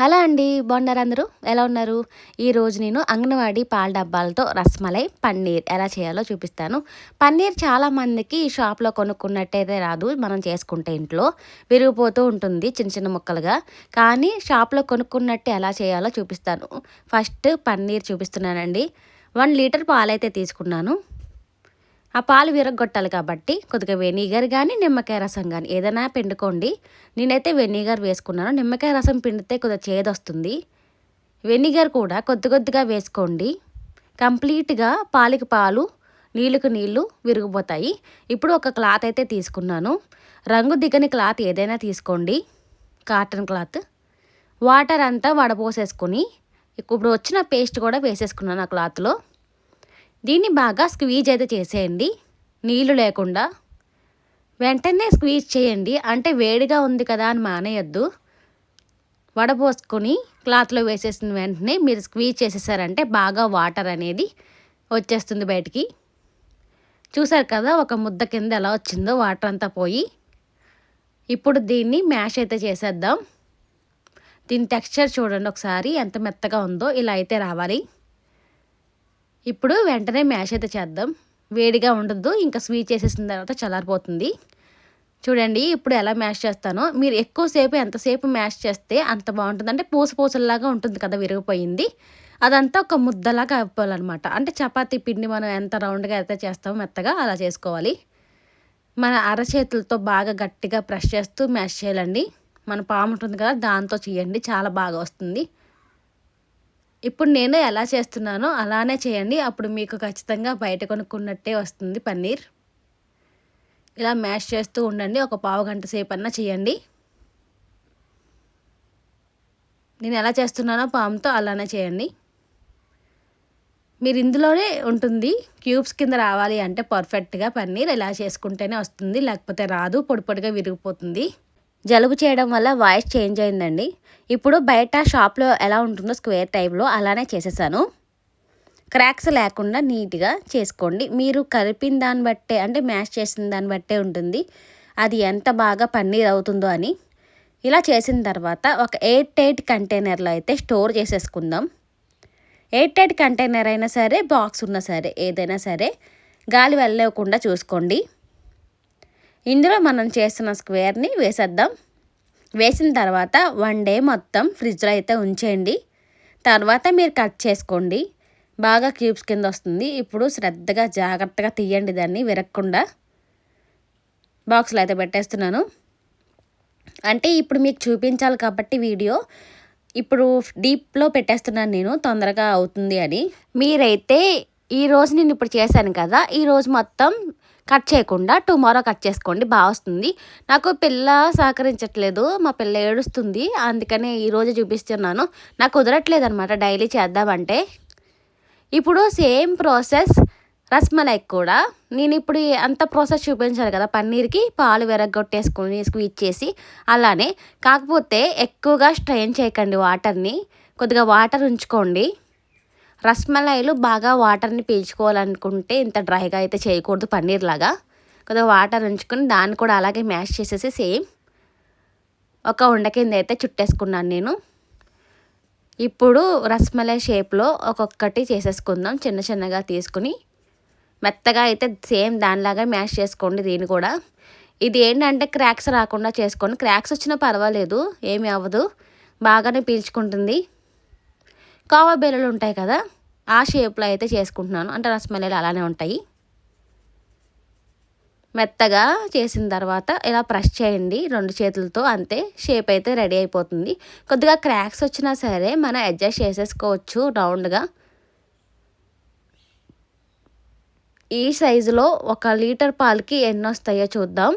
Hello అండి. బాగున్నారా అందరూ? ఎలా ఉన్నారు? ఈరోజు నేను అంగన్వాడీ పాల డబ్బాలతో రస్మలై, పన్నీర్ ఎలా చేయాలో చూపిస్తాను. పన్నీర్ చాలామందికి షాప్‌లో కొనుక్కున్నట్టయితే రాదు. మనం చేసుకుంటే ఇంట్లో విరిగిపోతూ ఉంటుంది చిన్న చిన్న ముక్కలుగా. కానీ షాప్‌లో కొనుక్కున్నట్టు ఎలా చేయాలో చూపిస్తాను. ఫస్ట్ పన్నీర్ చూపిస్తున్నానండి. 1 లీటర్ పాలైతే తీసుకున్నాను. ఆ పాలు విరగ్గొట్టాలి కాబట్టి కొద్దిగా వెనిగర్ కానీ నిమ్మకాయ రసం కానీ ఏదైనా పిండుకోండి. నేనైతే వెనిగర్ వేసుకున్నాను. నిమ్మకాయ రసం పిండితే కొద్దిగా చేదొస్తుంది. వెనిగర్ కూడా కొద్ది కొద్దిగా వేసుకోండి. కంప్లీట్గా పాలకి పాలు, నీళ్ళకు నీళ్ళు విరిగిపోతాయి. ఇప్పుడు ఒక క్లాత్ అయితే తీసుకున్నాను. రంగు దిగని క్లాత్ ఏదైనా తీసుకోండి, కాటన్ క్లాత్. వాటర్ అంతా వడపోసేసుకొని ఇప్పుడు వచ్చిన పేస్ట్ కూడా వేసేసుకున్నాను ఆ క్లాత్లో. దీన్ని బాగా స్క్వీజ్ అయితే చేసేయండి, నీళ్ళు లేకుండా. వెంటనే స్క్వీజ్ చేయండి, అంటే వేడిగా ఉంది కదా అని మానేయద్దు. వడపోసుకొని క్లాత్లో వేసేసిన వెంటనే మీరు స్క్వీజ్ చేసేసారంటే బాగా వాటర్ అనేది వచ్చేస్తుంది బయటికి. చూసారు కదా ఒక ముద్ద కింద ఎలా వచ్చిందో వాటర్ అంతా పోయి. ఇప్పుడు దీన్ని మ్యాష్ అయితే చేసేద్దాం. దీని టెక్స్చర్ చూడండి ఒకసారి ఎంత మెత్తగా ఉందో, ఇలా అయితే రావాలి. ఇప్పుడు వెంటనే మ్యాష్ అయితే చేద్దాం. వేడిగా ఉండద్దు, ఇంకా స్వీట్ చేసేసిన తర్వాత చల్లారిపోతుంది. చూడండి ఇప్పుడు ఎలా మ్యాష్ చేస్తానో. మీరు ఎక్కువసేపు ఎంతసేపు మ్యాష్ చేస్తే అంత బాగుంటుంది. అంటే పూసలాగా ఉంటుంది కదా విరిగిపోయింది, అదంతా ఒక ముద్దలాగా అయిపోవాలన్నమాట. అంటే చపాతీ పిండి మనం ఎంత రౌండ్గా అయితే చేస్తామో మెత్తగా అలా చేసుకోవాలి. మన అరచేతులతో బాగా గట్టిగా ప్రెస్ చేస్తూ మ్యాష్ చేయాలండి. మన పాము ఉంటుంది కదా దాంతో చేయండి, చాలా బాగా వస్తుంది. ఇప్పుడు నేను ఎలా చేస్తున్నానో అలానే చేయండి, అప్పుడు మీకు ఖచ్చితంగా బయట కొనుక్కున్నట్టే వస్తుంది పన్నీర్. ఇలా మ్యాష్ చేస్తూ ఉండండి, ఒక పావు గంట సేపు అన్నా చేయండి. నేను ఎలా చేస్తున్నానో పాముతో అలానే చేయండి. మీరు ఇందులోనే ఉంటుంది, క్యూబ్స్ కింద రావాలి అంటే పర్ఫెక్ట్గా పన్నీర్ ఇలా చేసుకుంటేనే వస్తుంది, లేకపోతే రాదు, పొడి పొడిగా విరిగిపోతుంది. జలుబు చేయడం వల్ల వాయిస్ చేంజ్ అయిందండి. ఇప్పుడు బయట షాప్లో ఎలా ఉంటుందో స్క్వేర్ టైప్లో అలానే చేసేసాను. క్రాక్స్ లేకుండా నీట్గా చేసుకోండి. మీరు కలిపిన దాన్ని బట్టే, అంటే మ్యాష్ చేసిన దాన్ని బట్టే ఉంటుంది అది ఎంత బాగా పన్నీర్ అవుతుందో అని. ఇలా చేసిన తర్వాత ఒక ఎయిర్ టైట్ కంటైనర్లో అయితే స్టోర్ చేసేసుకుందాం. ఎయిర్ టైట్ కంటైనర్ అయినా సరే, బాక్స్ ఉన్నా సరే, ఏదైనా సరే గాలి వెళ్ళకుండా చూసుకోండి. ఇందులో మనం చేస్తున్న స్క్వేర్ని వేసేద్దాం. వేసిన తర్వాత 1 డే మొత్తం ఫ్రిడ్జ్లో అయితే ఉంచేయండి. తర్వాత మీరు కట్ చేసుకోండి, బాగా క్యూబ్స్ కింద వస్తుంది. ఇప్పుడు శ్రద్ధగా జాగ్రత్తగా తీయండి, దాన్ని విరగకుండా. బాక్స్లో అయితే పెట్టేస్తున్నాను. అంటే ఇప్పుడు మీకు చూపించాలి కాబట్టి వీడియో ఇప్పుడు డీప్లో పెట్టేస్తున్నాను నేను, తొందరగా అవుతుంది అని. మీరైతే ఈరోజు నేను ఇప్పుడు చేశాను కదా, ఈరోజు మొత్తం కట్ చేయకుండా టుమారో కట్ చేసుకోండి, బాగా వస్తుంది. నాకు పిల్ల సహకరించట్లేదు, మా పిల్ల ఏడుస్తుంది, అందుకనే ఈరోజు చూపిస్తున్నాను. నాకు కుదరట్లేదు అనమాట డైలీ చేద్దామంటే. ఇప్పుడు సేమ్ ప్రాసెస్ రస్మలైకి కూడా నేను ఇప్పుడు అంత ప్రాసెస్ చూపించాలి కదా, పన్నీర్కి పాలు విరగొట్టేసుకొని స్క్వీజ్ చేసి అలానే. కాకపోతే ఎక్కువగా స్ట్రెయిన్ చేయకండి వాటర్ని, కొద్దిగా వాటర్ ఉంచుకోండి. రస్మలైలు బాగా వాటర్ని పీల్చుకోవాలనుకుంటే ఇంత డ్రైగా అయితే చేయకూడదు పన్నీర్ లాగా. కొద్దిగా వాటర్ ఉంచుకొని దాన్ని కూడా అలాగే మ్యాష్ చేసేసి సేమ్ ఒక ఉండ కింద అయితే చుట్టేసుకున్నాను నేను. ఇప్పుడు రస్మలై షేప్లో ఒక్కొక్కటి చేసేసుకుందాం, చిన్న చిన్నగా తీసుకుని. మెత్తగా అయితే సేమ్ దానిలాగా మ్యాష్ చేసుకోండి దీన్ని కూడా. ఇది ఏంటంటే క్రాక్స్ రాకుండా చేసుకోండి. క్రాక్స్ వచ్చినా పర్వాలేదు, ఏమీ అవ్వదు, బాగానే పీల్చుకుంటుంది. కోవా బెల్లలు ఉంటాయి కదా, ఆ షేప్లో అయితే చేసుకుంటున్నాను. అంటే రస్మలైలు అలానే ఉంటాయి. మెత్తగా చేసిన తర్వాత ఇలా ప్రెస్ చేయండి 2 చేతులతో, అంతే. షేప్ అయితే రెడీ అయిపోతుంది. కొద్దిగా క్రాక్స్ వచ్చినా సరే మనం అడ్జస్ట్ చేసేసుకోవచ్చు రౌండ్గా. ఈ సైజులో 1 లీటర్ పాలకి ఎన్ని వస్తాయో చూద్దాం.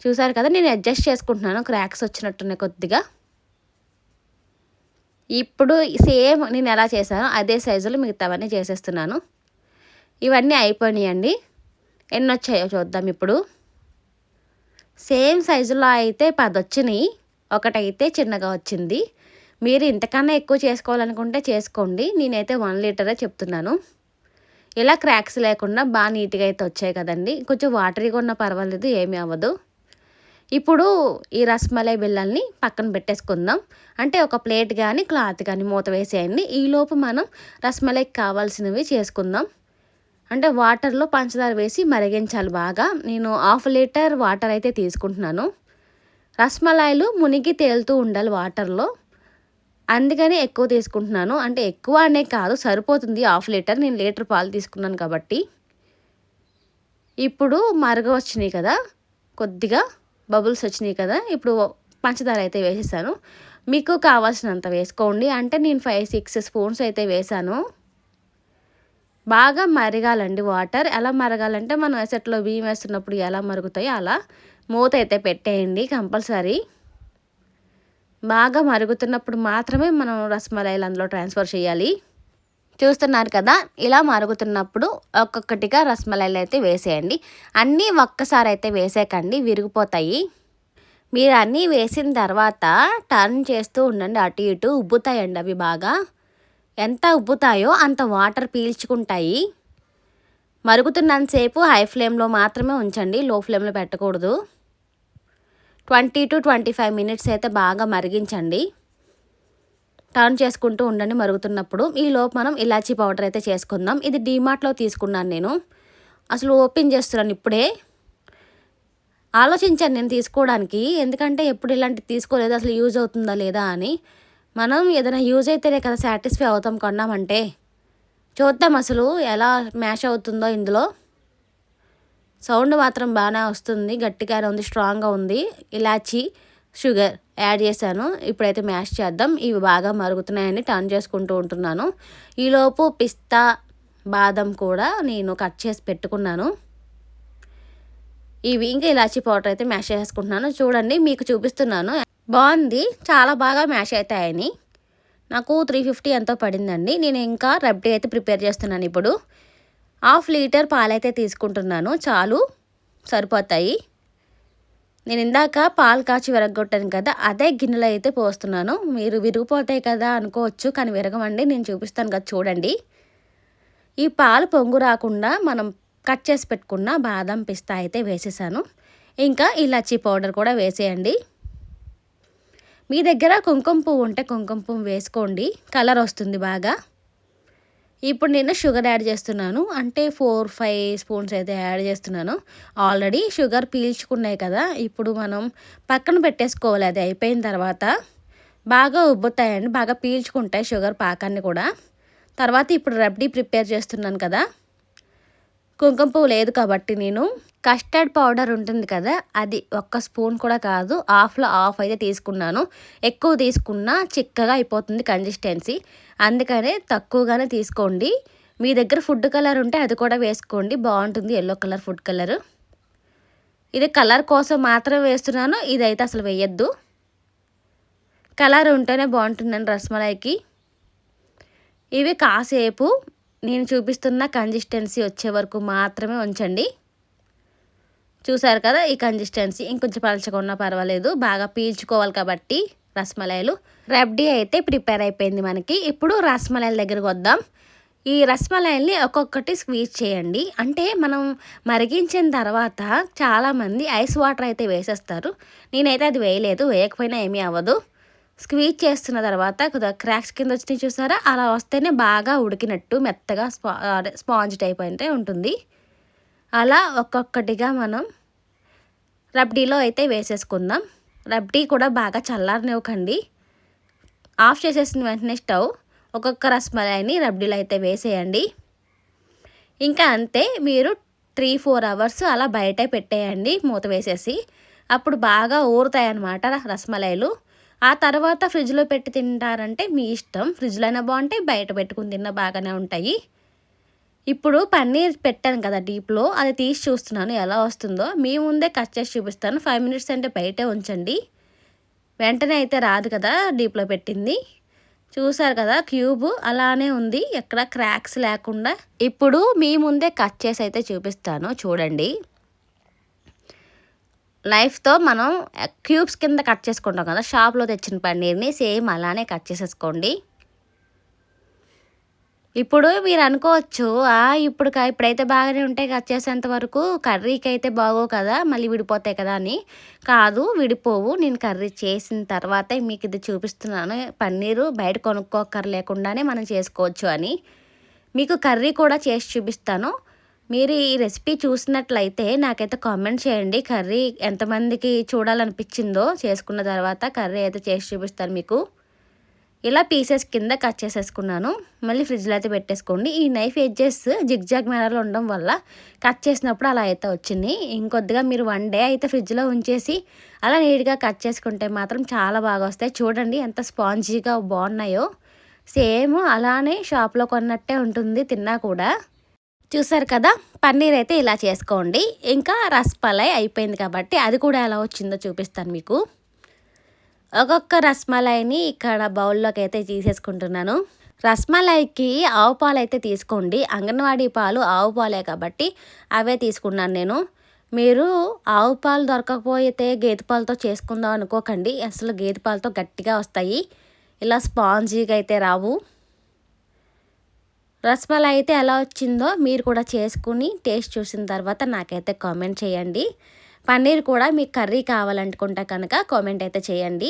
చూసారు కదా, నేను అడ్జస్ట్ చేసుకుంటున్నాను, క్రాక్స్ వచ్చినట్టున్నాయి కొద్దిగా. ఇప్పుడు సేమ్ నేను ఎలా చేశానో అదే సైజులో మిగతావన్నీ చేసేస్తున్నాను. ఇవన్నీ అయిపోయినాయండి. ఎన్ని వచ్చాయో చూద్దాం ఇప్పుడు. సేమ్ సైజులో అయితే 10 వచ్చినాయి, ఒకటైతే చిన్నగా వచ్చింది. మీరు ఇంతకన్నా ఎక్కువ చేసుకోవాలనుకుంటే చేసుకోండి, నేనైతే 1 లీటరే చెప్తున్నాను. ఇలా క్రాక్స్ లేకుండా బాగా నీట్గా అయితే వచ్చాయి కదండి. కొంచెం వాటరీగా ఉన్నా పర్వాలేదు, ఏమీ అవ్వదు. ఇప్పుడు ఈ రస్మలై బిళ్ళల్ని పక్కన పెట్టేసుకుందాం. అంటే ఒక ప్లేట్ కానీ క్లాత్ కానీ మూత వేసేయండి. ఈలోపు మనం రస్మలైకి కావాల్సినవి చేసుకుందాం. అంటే వాటర్లో పంచదార వేసి మరిగించాలి బాగా. నేను 1/2 లీటర్ వాటర్ అయితే తీసుకుంటున్నాను. రస్మలాయిలు మునిగి తేలుతూ ఉండాలి వాటర్లో, అందుకని ఎక్కువ తీసుకుంటున్నాను. అంటే ఎక్కువ అనే కాదు, సరిపోతుంది 1/2 లీటర్. నేను లీటర్ పాలు తీసుకున్నాను కాబట్టి. ఇప్పుడు వచ్చినాయి కదా, కొద్దిగా బబుల్స్ వచ్చినాయి కదా, ఇప్పుడు పంచదార అయితే వేసేసాను. మీకు కావాల్సినంత వేసుకోండి. అంటే నేను 5-6 స్పూన్స్ అయితే వేసాను. బాగా మరగాలండి వాటర్. ఎలా మరగాలంటే మనం ఎసట్లో బియ్యం వేస్తున్నప్పుడు ఎలా మరుగుతాయో అలా మూత అయితే పెట్టేయండి కంపల్సరీ. బాగా మరుగుతున్నప్పుడు మాత్రమే మనం రస్మలైలు అందులో ట్రాన్స్ఫర్ చేయాలి. చూస్తున్నారు కదా, ఇలా మరుగుతున్నప్పుడు ఒక్కొక్కటిగా రస్మలైలు అయితే వేసేయండి. అన్నీ ఒక్కసారి అయితే వేసేకండి, విరిగిపోతాయి. మీరు అన్నీ వేసిన తర్వాత టర్న్ చేస్తూ ఉండండి, అటు ఇటు ఉబ్బుతాయండి అవి బాగా. ఎంత ఉబ్బుతాయో అంత వాటర్ పీల్చుకుంటాయి. మరుగుతున్నంతసేపు హై ఫ్లేమ్లో మాత్రమే ఉంచండి, లో ఫ్లేమ్లో పెట్టకూడదు. 20 to 25 మినిట్స్ అయితే బాగా మరిగించండి. టర్న్ చేసుకుంటూ ఉండండి మరుగుతున్నప్పుడు. ఈలోపు మనం ఇలాచీ పౌడర్ అయితే చేసుకుందాం. ఇది డీమార్ట్లో తీసుకున్నాను నేను. అసలు ఓపెన్ చేస్తున్నాను ఇప్పుడే. ఆలోచించాను నేను తీసుకోవడానికి, ఎందుకంటే ఎప్పుడు ఇలాంటివి తీసుకోలేదు, అసలు యూజ్ అవుతుందా లేదా అని. మనం ఏదైనా యూజ్ అయితేనే కదా సాటిస్ఫై అవుతాం కొన్నామంటే. చూద్దాం అసలు ఎలా మ్యాష్ అవుతుందో. ఇందులో సౌండ్ మాత్రం బాగానే వస్తుంది, గట్టిగానే ఉంది, స్ట్రాంగ్గా ఉంది. ఇలాచీ, షుగర్ యాడ్ చేశాను. ఇప్పుడైతే మ్యాష్ చేద్దాం. ఇవి బాగా మరుగుతున్నాయని టర్న్ చేసుకుంటూ ఉంటున్నాను. ఈలోపు పిస్తా, బాదం కూడా నేను కట్ చేసి పెట్టుకున్నాను. ఇవి ఇంకా ఇలాచీ పౌడర్ అయితే మ్యాష్ చేసుకుంటున్నాను. చూడండి, మీకు చూపిస్తున్నాను. బాగుంది, చాలా బాగా మ్యాష్ అవుతాయని. నాకు 350 ఎంతో పడిందండి. నేను ఇంకా రబ్డీ అయితే ప్రిపేర్ చేస్తున్నాను. ఇప్పుడు 1/2 లీటర్ పాలైతే తీసుకుంటున్నాను, చాలు, సరిపోతాయి. నేను ఇందాక పాలు కాచి విరగొట్టాను కదా, అదే గిన్నెలో అయితే పోస్తున్నాను. మీరు విరిగిపోతాయి కదా అనుకోవచ్చు, కానీ విరగమండి, నేను చూపిస్తాను కదా చూడండి. ఈ పాలు పొంగు రాకుండా మనం కట్ చేసి పెట్టుకున్న బాదం, పిస్తా అయితే వేసేసాను. ఇంకా ఇలాచీ పౌడర్ కూడా వేసేయండి. మీ దగ్గర కుంకుమ పువ్వు ఉంటే కుంకుమ పువ్వు వేసుకోండి, కలర్ వస్తుంది బాగా. ఇప్పుడు నేను షుగర్ యాడ్ చేస్తున్నాను. అంటే 4-5 స్పూన్స్ అయితే యాడ్ చేస్తున్నాను. ఆల్రెడీ షుగర్ పీల్చుకున్నాయి కదా, ఇప్పుడు మనం పక్కన పెట్టేసుకోవాలి. అది అయిపోయిన తర్వాత బాగా ఉబ్బుతాయండి, బాగా పీల్చుకుంటాయి షుగర్ పాకాన్ని కూడా. తర్వాత ఇప్పుడు రబ్డీ ప్రిపేర్ చేస్తున్నాను కదా, కుంకుమ పువ్వు లేదు కాబట్టి నేను కస్టర్డ్ పౌడర్ ఉంటుంది కదా, అది 1 స్పూన్ కూడా కాదు, హాఫ్లో హాఫ్ అయితే తీసుకున్నాను. ఎక్కువ తీసుకున్నా చిక్కగా అయిపోతుంది కన్సిస్టెన్సీ, అందుకనే తక్కువగానే తీసుకోండి. మీ దగ్గర ఫుడ్ కలర్ ఉంటే అది కూడా వేసుకోండి, బాగుంటుంది, ఎల్లో కలర్ ఫుడ్ కలర్. ఇది కలర్ కోసం మాత్రమే వేస్తున్నాను, ఇదైతే అసలు వేయద్దు. కలర్ ఉంటేనే బాగుంటుందండి రస్మలైకి. ఇవి కాసేపు నేను చూపిస్తున్న కన్సిస్టెన్సీ వచ్చే వరకు మాత్రమే ఉంచండి. చూసారు కదా, ఈ కన్సిస్టెన్సీ. ఇంకొంచెం పలచకున్నా పర్వాలేదు, బాగా పీల్చుకోవాలి కాబట్టి రస్మలైలు. రబ్డీ అయితే ప్రిపేర్ అయిపోయింది మనకి. ఇప్పుడు రస్మలైల దగ్గరకు వద్దాం. ఈ రస్మలైల్ని ఒక్కొక్కటి స్క్వీజ్ చేయండి. అంటే మనం మరిగించిన తర్వాత చాలామంది ఐస్ వాటర్ అయితే వేసేస్తారు. నేనైతే అది వేయలేదు, వేయకపోయినా ఏమీ అవ్వదు. స్క్వీజ్ చేస్తున్న తర్వాత కొద్దిగా క్రాక్స్ కింద వచ్చినాయి చూసారా, అలా వస్తేనే బాగా ఉడికినట్టు, మెత్తగా స్పాంజ్ టైప్ అయితే ఉంటుంది. అలా ఒక్కొక్కటిగా మనం రబ్డీలో అయితే వేసేసుకుందాం. రబ్డీ కూడా బాగా చల్లారనివ్వకండి. ఆఫ్ చేసేసిన వెంటనే స్టవ్ ఒక్కొక్క రస్మలైని రబ్డీలో అయితే వేసేయండి. ఇంకా అంతే, మీరు 3-4 అవర్స్ అలా బయటే పెట్టేయండి మూత వేసేసి. అప్పుడు బాగా ఊరుతాయి అన్నమాట రస్మలైలు. ఆ తర్వాత ఫ్రిడ్జ్లో పెట్టి తింటారంటే మీ ఇష్టం, ఫ్రిడ్జ్లో అయినా బాగుంటాయి, బయట పెట్టుకుని తిన్నా బాగానే ఉంటాయి. ఇప్పుడు పన్నీర్ పెట్టాను కదా డీప్లో, అది తీసి చూస్తున్నాను ఎలా వస్తుందో. మీ ముందే కట్ చేసి చూపిస్తాను. 5 మినిట్స్ అంటే బయటే ఉంచండి, వెంటనే అయితే రాదు కదా డీప్లో పెట్టింది. చూసారు కదా, క్యూబ్ అలానే ఉంది, ఎక్కడ క్రాక్స్ లేకుండా. ఇప్పుడు మీ ముందే కట్ చేసి అయితే చూపిస్తాను చూడండి. నైఫ్తో మనం క్యూబ్స్ కింద కట్ చేసుకుంటాం కదా షాప్లో తెచ్చిన పన్నీర్ని, సేమ్ అలానే కట్ చేసేసుకోండి. ఇప్పుడు మీరు అనుకోవచ్చు, ఇప్పుడైతే బాగానే ఉంటాయి కట్ చేసేంత వరకు కర్రీకి అయితే బాగోవు కదా! మళ్ళీ విడిపోతాయి కదా అని. కాదు విడిపోవు. నేను కర్రీ చేసిన తర్వాతే మీకు ఇది చూపిస్తున్నాను. పన్నీరు బయట కొనుక్కోక్కర్లేకుండానే మనం చేసుకోవచ్చు అని. మీకు కర్రీ కూడా చేసి చూపిస్తాను. మీరు ఈ రెసిపీ చూసినట్లయితే నాకైతే కామెంట్ చేయండి. కర్రీ ఎంతమందికి చూడాలనిపించిందో చేసుకున్న తర్వాత కర్రీ అయితే చేసి చూపిస్తాను మీకు. ఇలా పీసెస్ కింద కట్ చేసేసుకున్నాను. మళ్ళీ ఫ్రిడ్జ్లో అయితే పెట్టేసుకోండి. ఈ నైఫ్ ఎడ్జెస్ జిగ్జాగ్ మేనర్లో ఉండడం వల్ల కట్ చేసినప్పుడు అలా అయితే వచ్చింది. ఇంకొద్దిగా మీరు 1 డే అయితే ఫ్రిడ్జ్లో ఉంచేసి అలా నీట్గా కట్ చేసుకుంటే మాత్రం చాలా బాగా వస్తాయి. చూడండి ఎంత స్పాంజీగా బాగున్నాయో. సేమ్ అలానే షాప్లో కొన్నట్టే ఉంటుంది తిన్నా కూడా. చూసారు కదా, పన్నీర్ అయితే ఇలా చేసుకోండి. ఇంకా రసమలై అయిపోయింది కాబట్టి అది కూడా ఎలా వచ్చిందో చూపిస్తాను మీకు. ఒక్కొక్క రసమలైని ఇక్కడ బౌల్లోకి అయితే తీసేసుకుంటున్నాను. రసమలైకి ఆవు పాలు అయితే తీసుకోండి. అంగన్వాడీ పాలు ఆవు పాలే కాబట్టి అవే తీసుకున్నాను నేను. మీరు ఆవు పాలు దొరకకపోతే గేదె పాలతో చేసుకుందాం అనుకోకండి. అసలు గేదె పాలతో గట్టిగా వస్తాయి, ఇలా స్పాంజీగా అయితే రావు. రసమలై అయితే ఎలా వచ్చిందో మీరు కూడా చేసుకుని టేస్ట్ చూసిన తర్వాత నాకైతే కామెంట్ చేయండి. పన్నీర్ కూడా మీకు కర్రీ కావాలనుకుంటే కనుక కామెంట్ అయితే చేయండి.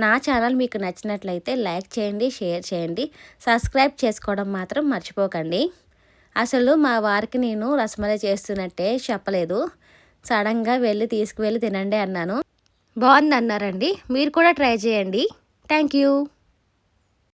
నా ఛానల్ మీకు నచ్చినట్లయితే లైక్ చేయండి, షేర్ చేయండి, సబ్స్క్రైబ్ చేసుకోవడం మాత్రం మర్చిపోకండి. అసలు మా వారికి నేను రసమలై చేస్తున్నట్టే చెప్పలేదు. సడన్గా తీసుకువెళ్ళి తినండి అన్నాను. బాగుంది అన్నారండి. మీరు కూడా ట్రై చేయండి. Thank you.